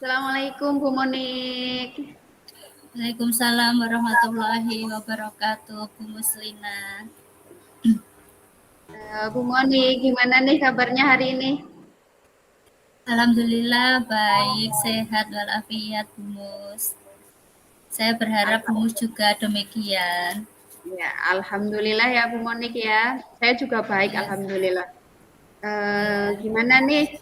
Assalamualaikum Bu Monik. Waalaikumsalam warahmatullahi wabarakatuh, Bu Muslina. Bu Monik, gimana nih kabarnya hari ini? Alhamdulillah baik, sehat walafiat, Bu Mus. Saya berharap Bu Mus juga demikian. Ya, alhamdulillah ya Bu Monik ya. Saya juga baik, Ya, alhamdulillah. ya. Gimana nih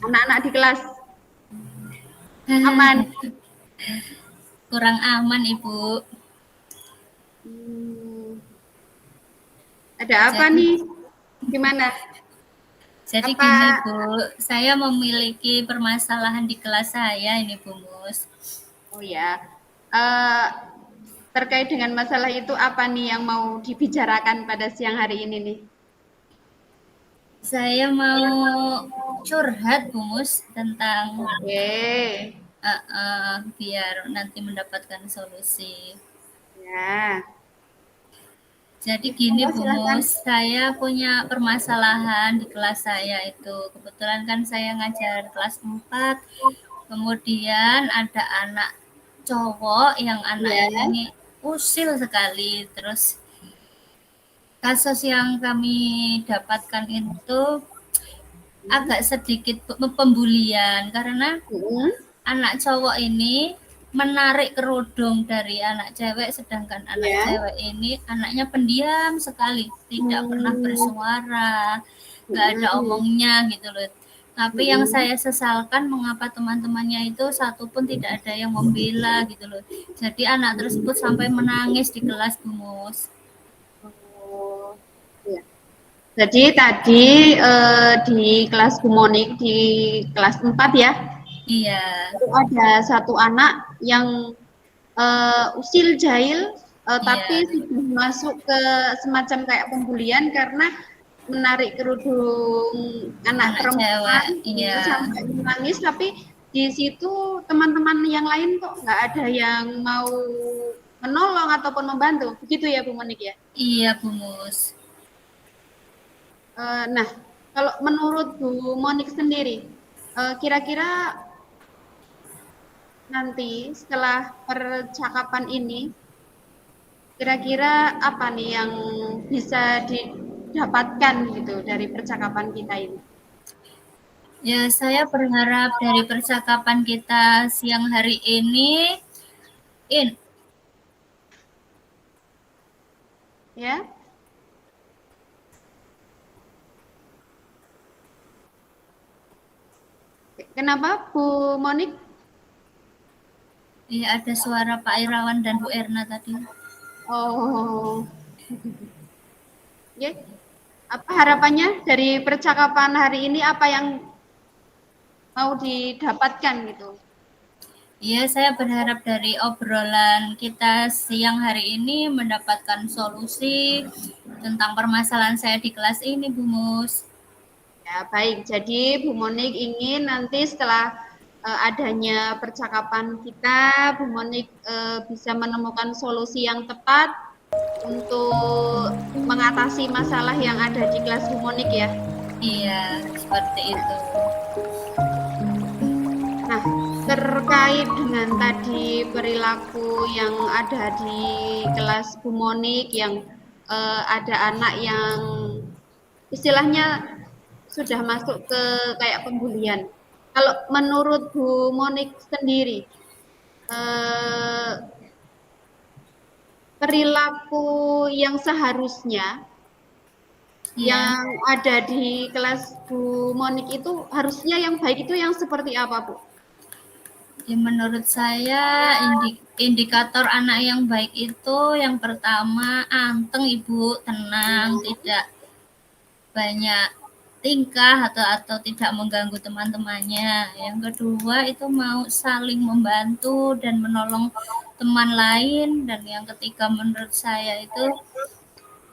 anak-anak di kelas? Aman? Kurang aman, Ibu. Hmm, ada apa Jadi nih? Gimana? jadi Apa? gini, Bu, saya memiliki permasalahan di kelas saya ini, Bu Mus. Oh ya, eh, terkait dengan masalah itu apa nih yang mau dibicarakan pada siang hari ini nih? Saya mau curhat, Bu Mus, tentang Oke, biar nanti mendapatkan solusi. ya. Jadi Ya, gini monggo Bu silahkan. Mus, saya punya permasalahan di kelas saya itu. Kebetulan kan saya ngajar kelas 4, kemudian ada anak cowok yang anaknya Ya. ini usil sekali. Terus kasus yang kami dapatkan itu Hmm. agak sedikit pembulian karena Mhm. anak cowok ini menarik kerudung dari anak cewek, sedangkan anak Ya. cewek ini anaknya pendiam sekali, tidak pernah Hmm. bersuara, nggak ada Mhm. omongnya gitu loh. Tapi yang Mhm. saya sesalkan mengapa teman-temannya itu satu pun tidak ada yang membela gitu loh. Jadi anak tersebut sampai menangis di kelas Gumus. Oh, iya. Jadi tadi di kelas Gumonik di kelas 4 ya, Iya, itu ada satu anak yang usil jahil tapi iya, sudah masuk ke semacam kayak pembulian karena menarik kerudung anak anak perempuan cewek, iya. sampai menangis, tapi di situ teman-teman yang lain kok nggak ada yang mau menolong ataupun membantu. Begitu ya Bu Monik ya? Iya, Gumus. Nah, kalau menurut Bu Monik sendiri, kira-kira nanti setelah percakapan ini, kira-kira apa nih yang bisa didapatkan gitu dari percakapan kita ini? Ya, saya berharap dari percakapan kita siang hari ini, in, Ya, kenapa Bu Monik? ya ada suara Pak Irawan dan Bu Erna tadi. Oh, ya. Apa harapannya dari percakapan hari ini? Apa yang mau didapatkan gitu? Ya, saya berharap dari obrolan kita siang hari ini mendapatkan solusi tentang permasalahan saya di kelas ini, Bu Mus. Ya, baik. Jadi Bu Monik ingin nanti setelah adanya percakapan kita, Bu Monik bisa menemukan solusi yang tepat untuk mengatasi masalah yang ada di kelas Bu Monik ya. Iya, seperti itu. Nah, terkait dengan tadi perilaku yang ada di kelas Bu Monik yang ada anak yang istilahnya sudah masuk ke kayak pembulian. Kalau menurut Bu Monik sendiri, eh, perilaku yang seharusnya Iya. yang ada di kelas Bu Monik itu harusnya yang baik itu yang seperti apa, Bu? Ya, menurut saya indikator anak yang baik itu yang pertama anteng Ibu, tenang, tidak banyak tingkah atau tidak mengganggu teman-temannya. Yang kedua itu mau saling membantu dan menolong teman lain, dan yang ketiga menurut saya itu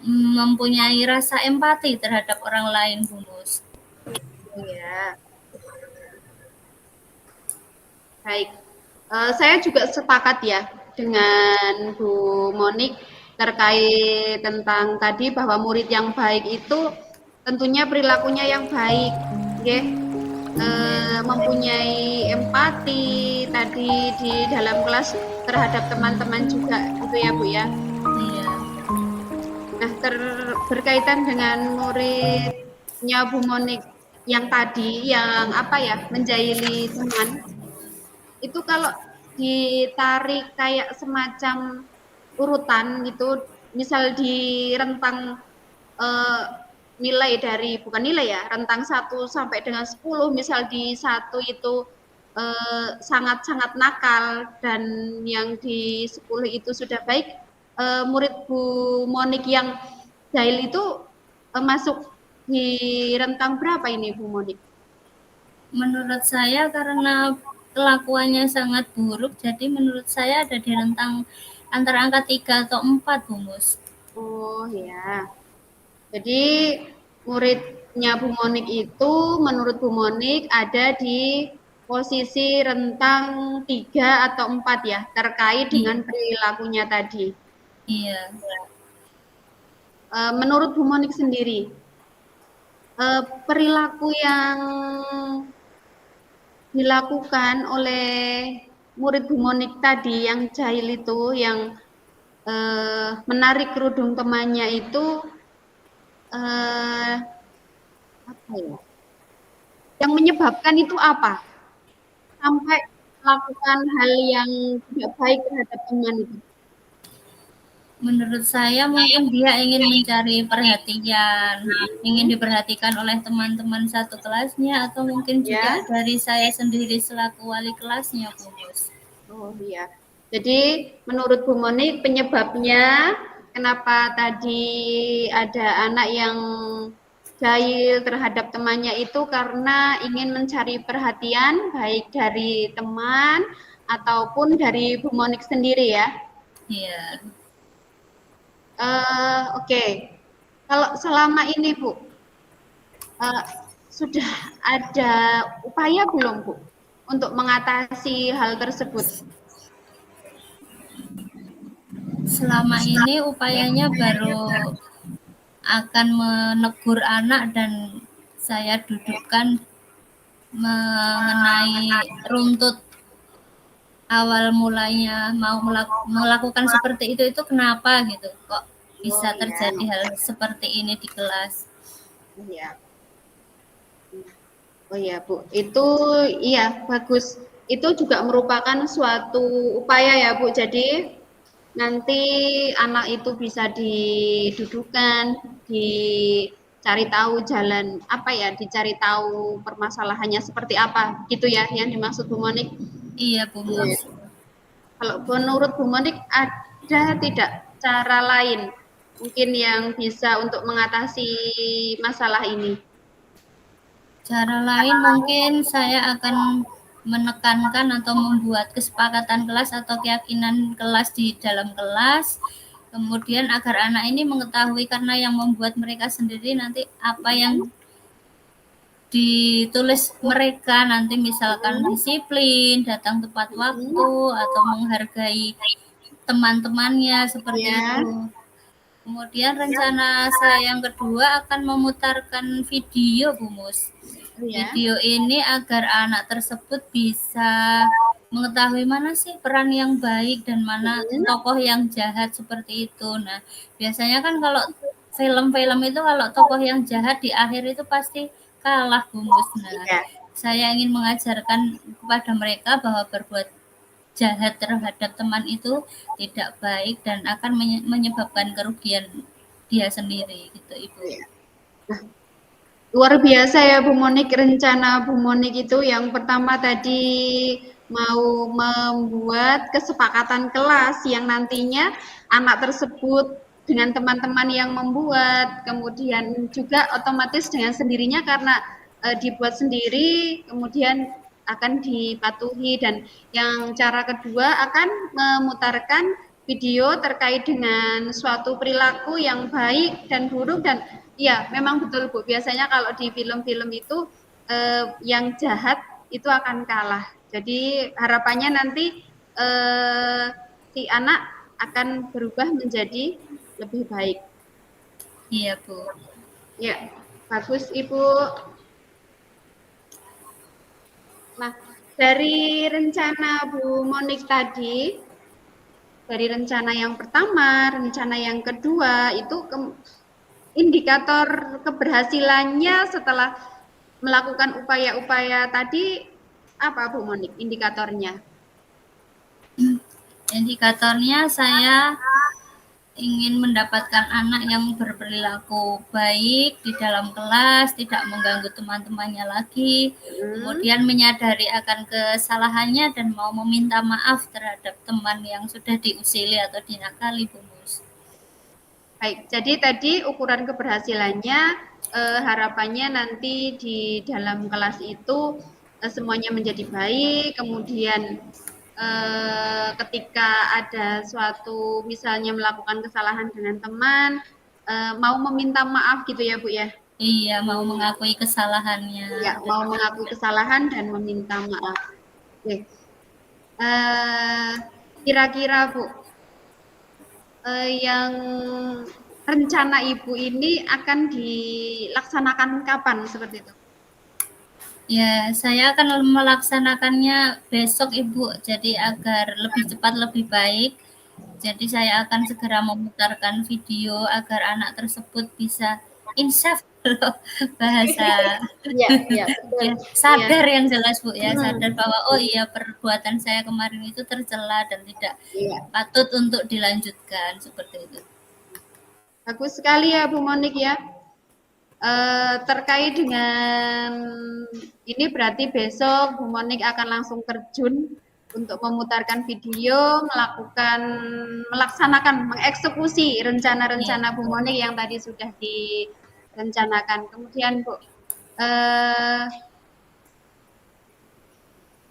mempunyai rasa empati terhadap orang lain, Bu Mus. Ya, baik. Saya juga sepakat ya dengan Bu Monik terkait tentang tadi bahwa murid yang baik itu tentunya perilakunya yang baik, okay? mempunyai empati tadi di dalam kelas terhadap teman-teman juga gitu ya Bu ya. Iya. Nah, berkaitan dengan muridnya Bu Monik yang tadi yang apa ya menjahili teman itu kalau ditarik kayak semacam urutan gitu, misal di rentang eh, nilai dari bukan nilai ya, rentang 1 sampai dengan 10, misal di 1 itu sangat-sangat nakal dan yang di 10 itu sudah baik, murid Bu Monik yang jahil itu masuk di rentang berapa ini Bu Monik? Menurut saya karena kelakuannya sangat buruk, jadi menurut saya ada di rentang antara angka 3 atau 4, Bu Mus. Oh ya. Jadi muridnya Bu Monik itu menurut Bu Monik ada di posisi rentang 3 atau 4 ya, terkait dengan perilakunya tadi. Iya. Menurut Bu Monik sendiri, perilaku yang dilakukan oleh murid Bu Monik tadi yang jahil itu, yang menarik kerudung temannya itu apa ya? Yang menyebabkan itu apa? Sampai melakukan hal yang tidak baik terhadap teman itu. Menurut saya mungkin dia ingin mencari perhatian, ingin diperhatikan oleh teman-teman satu kelasnya, atau mungkin juga Ya. dari saya sendiri selaku wali kelasnya, Bu Mus. Oh iya. Jadi menurut Bu Monik penyebabnya kenapa tadi ada anak yang jahil terhadap temannya itu karena ingin mencari perhatian baik dari teman ataupun dari Bu Monik sendiri ya. Iya. Oke. Kalau selama ini Bu, uh, sudah ada upaya belum Bu untuk mengatasi hal tersebut? Selama ini upayanya baru akan menegur anak dan saya dudukkan mengenai runtut awal mulanya mau melakukan seperti itu kenapa gitu, kok Oh bisa iya, terjadi hal seperti ini di kelas. iya. Oh iya Bu, itu iya bagus. Itu juga merupakan suatu upaya ya Bu. Jadi nanti anak itu bisa didudukan, dicari tahu jalan apa ya, dicari tahu permasalahannya seperti apa, gitu ya yang dimaksud Bu Monik. Iya Bu Mus. Kalau menurut Bu Monik ada tidak cara lain mungkin yang bisa untuk mengatasi masalah ini? Cara lain mungkin saya akan menekankan atau membuat kesepakatan kelas atau keyakinan kelas di dalam kelas, kemudian agar anak ini mengetahui karena yang membuat mereka sendiri nanti apa yang ditulis mereka nanti, misalkan disiplin, datang tepat waktu, atau menghargai teman-temannya seperti Ya, itu. Kemudian rencana saya yang kedua akan memutarkan video, Bu Mus. ya. Video ini agar anak tersebut bisa mengetahui mana sih peran yang baik dan mana tokoh yang jahat seperti itu. Nah, biasanya kan kalau film-film itu kalau tokoh yang jahat di akhir itu pasti kalah, Bu Mus. Nah, Iya. saya ingin mengajarkan kepada mereka bahwa berbuat jahat terhadap teman itu tidak baik dan akan menyebabkan kerugian dia sendiri gitu, Ibu. Luar biasa ya Bu Monik, rencana Bu Monik itu yang pertama tadi mau membuat kesepakatan kelas yang nantinya anak tersebut dengan teman-teman yang membuat, kemudian juga otomatis dengan sendirinya karena dibuat sendiri, kemudian akan dipatuhi, dan yang cara kedua akan memutarkan video terkait dengan suatu perilaku yang baik dan buruk. Dan iya, memang betul Bu. Biasanya kalau di film-film itu yang jahat itu akan kalah. Jadi harapannya nanti si anak akan berubah menjadi lebih baik. Iya, Bu. Ya, bagus Ibu. Nah, dari rencana Bu Monik tadi, dari rencana yang pertama, rencana yang kedua, itu indikator keberhasilannya setelah melakukan upaya-upaya tadi apa Bu Monik indikatornya? Indikatornya saya ingin mendapatkan anak yang berperilaku baik di dalam kelas, tidak mengganggu teman-temannya lagi, kemudian menyadari akan kesalahannya dan mau meminta maaf terhadap teman yang sudah diusili atau dinakali, Bu Mus. Baik, jadi tadi ukuran keberhasilannya harapannya nanti di dalam kelas itu semuanya menjadi baik, kemudian ketika ada suatu misalnya melakukan kesalahan dengan teman, mau meminta maaf gitu ya Bu ya? Iya, mau mengakui kesalahannya. Ya, mau mengakui kesalahan dan meminta maaf. Oke. Kira-kira Bu, yang rencana Ibu ini akan dilaksanakan kapan seperti itu? Ya, saya akan melaksanakannya besok, Ibu. Jadi agar lebih cepat, lebih baik. Jadi saya akan segera memutarkan video agar anak tersebut bisa insaf loh bahasa Iya, iya, betul. ya, Iya. sadar yang jelas Bu ya, sadar Hmm, bahwa oh iya perbuatan saya kemarin itu tercela dan tidak iya. patut untuk dilanjutkan seperti itu. Bagus sekali ya Bu Monik ya. Terkait dengan ini berarti besok Bu Monik akan langsung terjun untuk memutarkan video, melaksanakan, mengeksekusi Iya, rencana-rencana Bu betul. Monik yang tadi sudah direncanakan. Kemudian Bu, eh,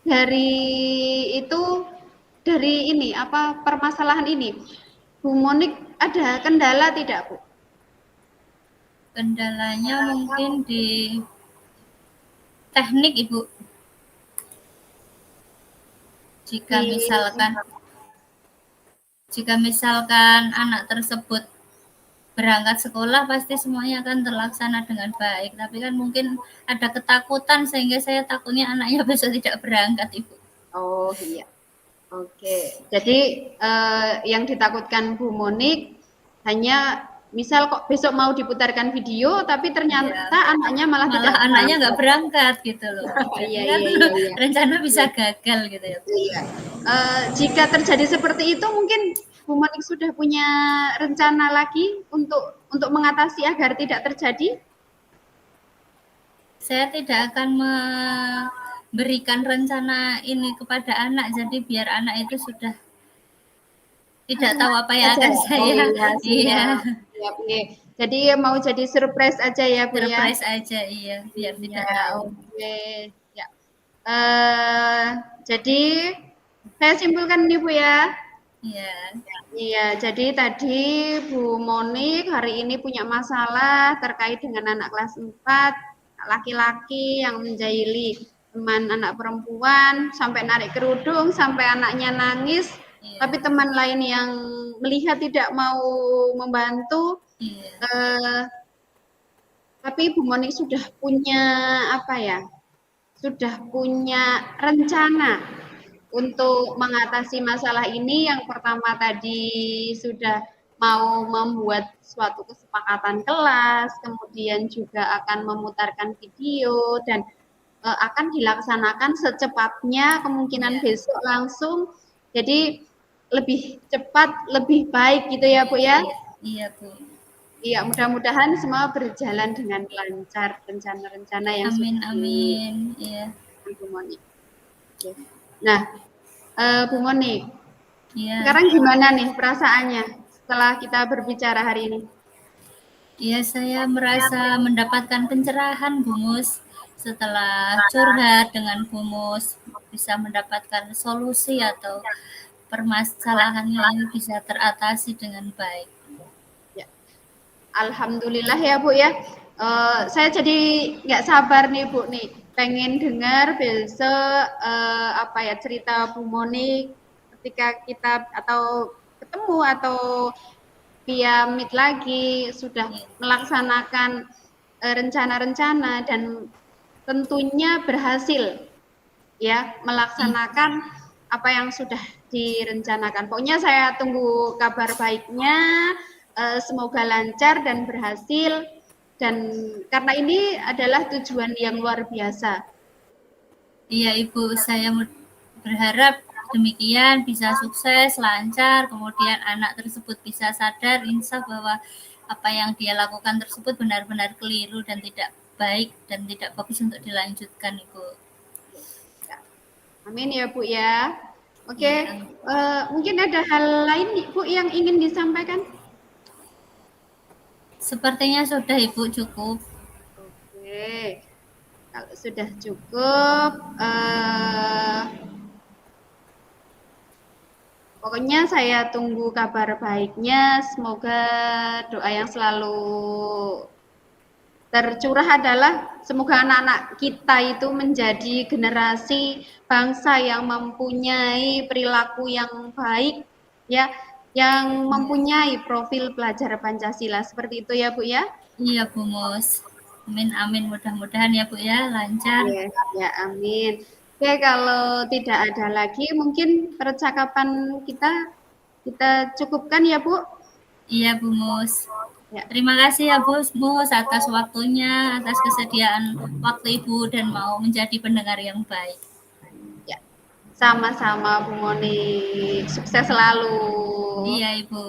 dari itu, dari ini apa permasalahan ini, Bu Monik ada kendala tidak Bu? Kendalanya mungkin di teknik Ibu. Jika Di misalkan jika misalkan anak tersebut berangkat sekolah pasti semuanya akan terlaksana dengan baik. Tapi kan mungkin ada ketakutan sehingga saya takutnya anaknya besok tidak berangkat, Ibu. Oh iya. Oke. Jadi yang ditakutkan Bu Monik hanya misal kok besok mau diputarkan video tapi Iya, ternyata anaknya malah tidak malah anaknya nggak berangkat. berangkat gitu loh. Iya, Jadi kan iya, iya, iya. rencana bisa gagal gitu ya. Iya. Jika terjadi seperti itu mungkin Bu Monik sudah punya rencana lagi untuk mengatasi agar tidak terjadi? Saya tidak akan memberikan rencana ini kepada anak, jadi biar anak itu sudah tidak Langsung tahu apa mati yang aja. akan Oh saya iya, iya, siap. Siap, oke. Jadi mau jadi surprise aja ya, Bu ya? surprise aja iya, biar Iya, tidak tahu. oke. Ya. Eh, jadi saya simpulkan nih Bu ya. Iya, Iya, jadi tadi Bu Monik hari ini punya masalah terkait dengan anak kelas 4, laki-laki yang menjahili teman anak perempuan, sampai narik kerudung, sampai anaknya nangis, iya, tapi teman lain yang melihat tidak mau membantu. iya, Eh, tapi Bu Monik sudah punya apa ya? Sudah punya rencana untuk mengatasi masalah ini. Yang pertama tadi sudah mau membuat suatu kesepakatan kelas, kemudian juga akan memutarkan video dan akan dilaksanakan secepatnya, kemungkinan iya, besok langsung. Jadi lebih cepat, lebih baik gitu ya Bu ya. iya, iya Bu. Iya, mudah-mudahan semua berjalan dengan lancar rencana-rencana yang Amin, sudah amin, iya, Bu Monik. Oke. Nah, Bu Monik, iya. sekarang gimana nih perasaannya setelah kita berbicara hari ini? Iya, saya merasa mendapatkan pencerahan, Bu Mus. Setelah curhat dengan Bu Mus, bisa mendapatkan solusi atau permasalahannya ini bisa teratasi dengan baik. Ya, alhamdulillah ya Bu ya. Saya jadi nggak sabar nih Bu nih, pengen dengar besok apa ya cerita Bu Monik ketika kita atau ketemu atau via Meet lagi sudah Iya, melaksanakan rencana-rencana dan tentunya berhasil ya melaksanakan apa yang sudah direncanakan. Pokoknya saya tunggu kabar baiknya, semoga lancar dan berhasil, dan karena ini adalah tujuan yang luar biasa. Iya Ibu, saya berharap demikian bisa sukses, lancar, kemudian anak tersebut bisa sadar insaf bahwa apa yang dia lakukan tersebut benar-benar keliru dan tidak baik dan tidak bagus untuk dilanjutkan Ibu. Amin ya Bu ya. Oke, Ya, mungkin ada hal lain Bu yang ingin disampaikan? sepertinya sudah Ibu cukup. Oke, kalau sudah cukup, pokoknya saya tunggu kabar baiknya. Semoga doa yang selalu tercurah adalah semoga anak-anak kita itu menjadi generasi bangsa yang mempunyai perilaku yang baik, ya, yang mempunyai profil pelajar Pancasila. Seperti itu ya, Bu ya. Iya Bu Mus. Amin amin mudah-mudahan ya Bu ya lancar. Ya, ya, amin. Oke, kalau tidak ada lagi, mungkin percakapan kita cukupkan ya, Bu. Iya Bu Mus. Ya, Terima kasih ya Bu Mus atas waktunya, atas kesediaan waktu Ibu dan mau menjadi pendengar yang baik. ya. Sama-sama Bu Moni. Sukses selalu. Iya Ibu.